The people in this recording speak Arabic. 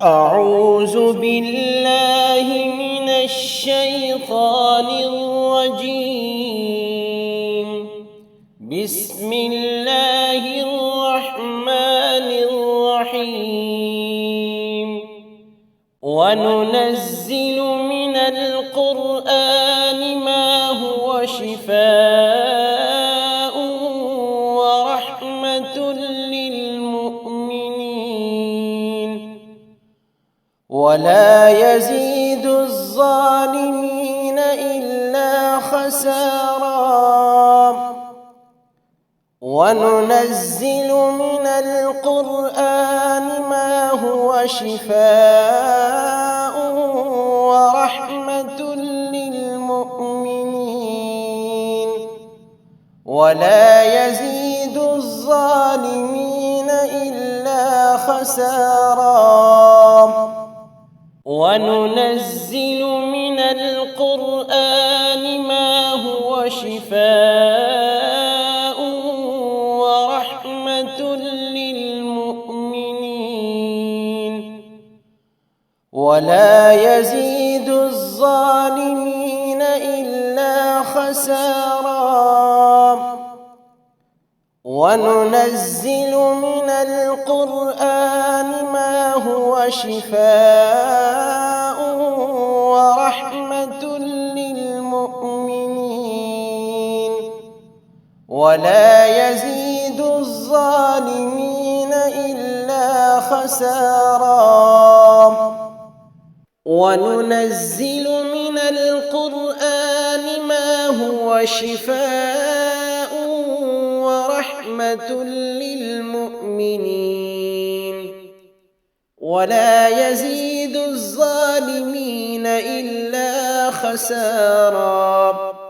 أعوذ بالله من الشيطان الرجيم. بسم الله الرحمن الرحيم. وننزل من القرآن ما هو شفاء ورحمة للمؤمنين ولا يزيد الظالمين إلا خسارا. وننزل من القرآن ما هو شفاء ورحمة للمؤمنين ولا يزيد الظالمين إلا خسارا. وننزل من القرآن ما هو شفاء ورحمة للمؤمنين ولا يزيد الظالمين إلا خسارا. وننزل من القرآن ما هو شفاء ورحمة للمؤمنين ولا يزيد الظالمين إلا خسارا. وننزل من القرآن ما هو شفاء ورحمة للمؤمنين ولا يزيد الظالمين إلا خسارا.